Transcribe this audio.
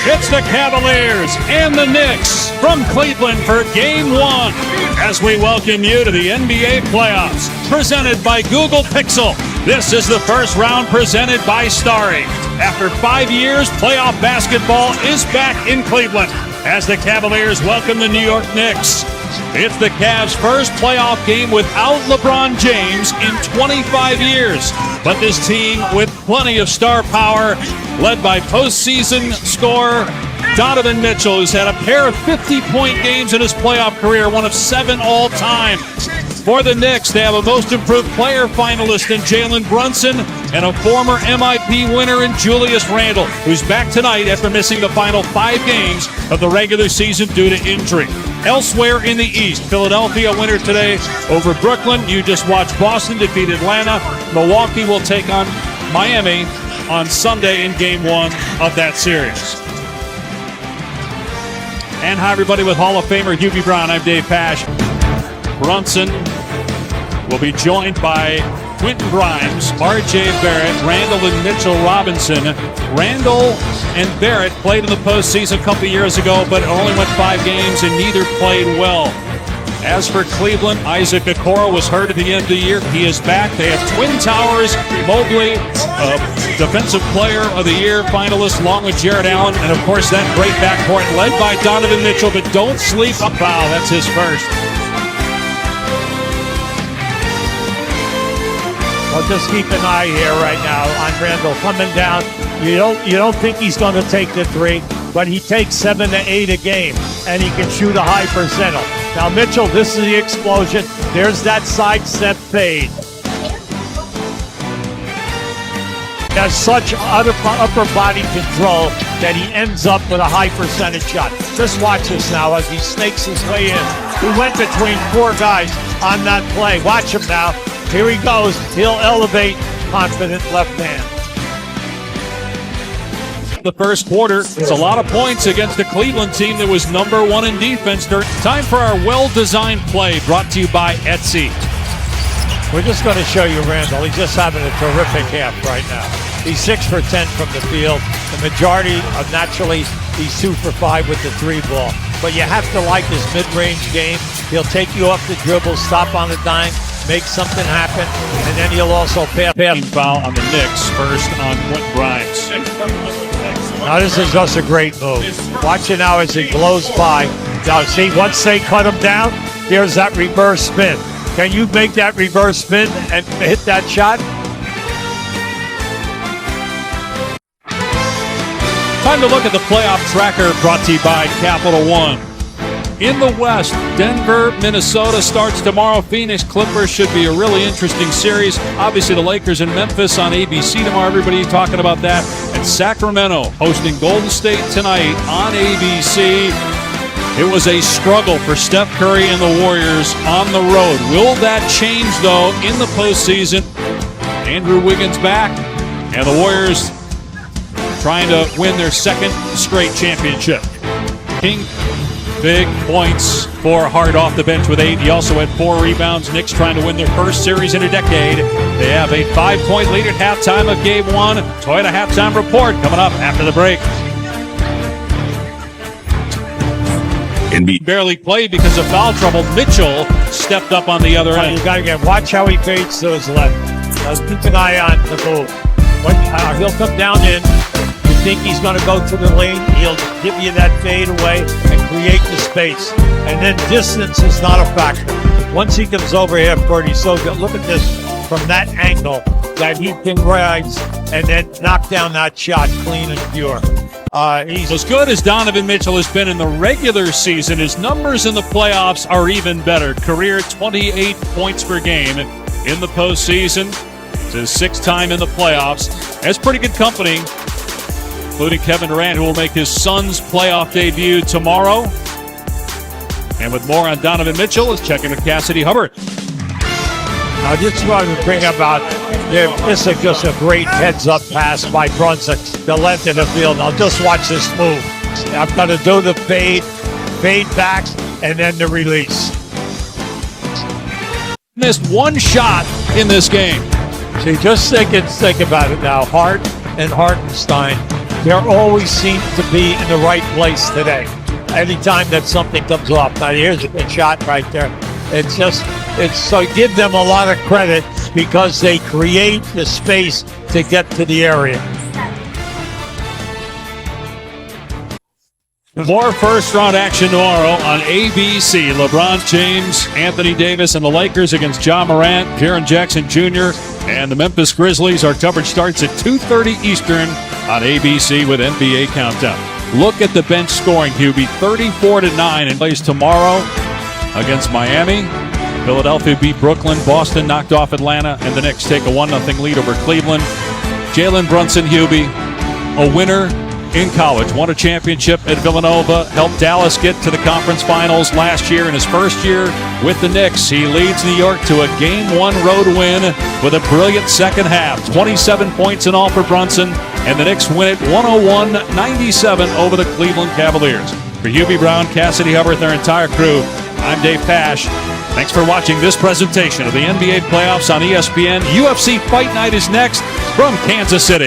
It's the Cavaliers and the Knicks from Cleveland for Game 1 as we welcome you to the NBA playoffs presented by Google Pixel. This is the first round presented by Starry. After 5 years, playoff basketball is back in Cleveland as the Cavaliers welcome the New York Knicks. It's the Cavs' first playoff game without LeBron James in 25 years. But this team with plenty of star power, led by postseason scorer Donovan Mitchell, who's had a pair of 50-point games in his playoff career, one of 7 all-time. For the Knicks, they have a Most Improved Player finalist in Jalen Brunson and a former MIP winner in Julius Randle, who's back tonight after missing the final 5 games of the regular season due to injury. Elsewhere in the East, Philadelphia winner today over Brooklyn. You just watched Boston defeat Atlanta. Milwaukee will take on Miami on Sunday in Game 1 of that series. And hi, everybody, with Hall of Famer Hubie Brown. I'm Dave Pash. Brunson will be joined by Quentin Grimes, R.J. Barrett, Randle and Mitchell Robinson. Randle and Barrett played in the postseason a couple years ago, but only went 5 games and neither played well. As for Cleveland, Isaac Okoro was hurt at the end of the year. He is back. They have Twin Towers, Mobley, Defensive Player of the Year finalist, along with Jared Allen, and of course that great backcourt led by Donovan Mitchell. But don't sleep. A foul. That's his first. Well, just keep an eye here right now on Randle coming down. You don't think he's going to take the 3, but he takes 7 to 8 a game, and he can shoot a high percentile. Now, Mitchell, this is the explosion. There's that sidestep fade. He has such upper body control that he ends up with a high percentage shot. Just watch this now as he snakes his way in. He went between 4 guys on that play. Watch him now. Here he goes. He'll elevate. Confident left hand. The first quarter, it's a lot of points against the Cleveland team that was number 1 in defense. Time for our well-designed play, brought to you by Etsy. We're just going to show you Randle. He's just having a terrific half right now. He's 6 for 10 from the field. The majority of naturally, he's 2 for 5 with the 3 ball. But you have to like his mid-range game. He'll take you off the dribble, stop on the dime, make something happen, and then he'll also pass. Foul on the Knicks, first on Quentin Grimes. Now this is just a great move. Watch it now as he blows by. Now see, once they cut him down, there's that reverse spin. Can you make that reverse spin and hit that shot? Time to look at the playoff tracker, brought to you by Capital One. In the West, Denver, Minnesota starts tomorrow. Phoenix Clippers should be a really interesting series. Obviously, the Lakers and Memphis on ABC tomorrow. Everybody talking about that. And Sacramento hosting Golden State tonight on ABC. It was a struggle for Steph Curry and the Warriors on the road. Will that change, though, in the postseason? Andrew Wiggins back, and the Warriors trying to win their 2nd straight championship. King, big points for Hart off the bench with 8. He also had 4 rebounds. Knicks trying to win their first series in a decade. They have a 5-point lead at halftime of Game 1. Toyota halftime report coming up after the break. Barely played because of foul trouble. Mitchell stepped up on the other end. You got to get watch how he fades to his left. Keep an eye on the move. He'll come down in. You think he's going to go to the lane, he'll give you that fade away and create the space. And then distance is not a factor. Once he comes over half court, he's so good. Look at this from that angle that he can rise and then knock down that shot clean and pure. He's as good as Donovan Mitchell has been in the regular season. His numbers in the playoffs are even better. Career 28 points per game in the postseason. It's his 6th time in the playoffs. That's pretty good company, including Kevin Durant, who will make his son's playoff debut tomorrow. And with more on Donovan Mitchell, let's check in with Cassidy Hubbard. I just wanted to bring about this is just a great heads-up pass by Brunson. The length of the field. Now just watch this move. I'm going to do the fade back, and then the release. Missed 1 shot in this game. See, just think about it now. Hart and Hartenstein They're always seem to be in the right place today. Anytime that something comes off. Now here's a good shot right there. It's so give them a lot of credit because they create the space to get to the area. More first-round action tomorrow on ABC. LeBron James, Anthony Davis, and the Lakers against Ja Morant, Jaren Jackson Jr., and the Memphis Grizzlies. Our coverage starts at 2:30 Eastern on ABC with NBA Countdown. Look at the bench scoring, Hubie. 34-9 and plays tomorrow against Miami. Philadelphia beat Brooklyn. Boston knocked off Atlanta, and the Knicks take a 1-0 lead over Cleveland. Jalen Brunson, Hubie, a winner in college, won a championship at Villanova, helped Dallas get to the conference finals last year. In his first year with the Knicks, he leads New York to a Game 1 road win with a brilliant second half. 27 points in all for Brunson, and the Knicks win it 101-97 over the Cleveland Cavaliers. For Hubie Brown, Cassidy Hubbard, and their entire crew, I'm Dave Pash. Thanks for watching this presentation of the NBA playoffs on ESPN. UFC Fight Night is next from Kansas City.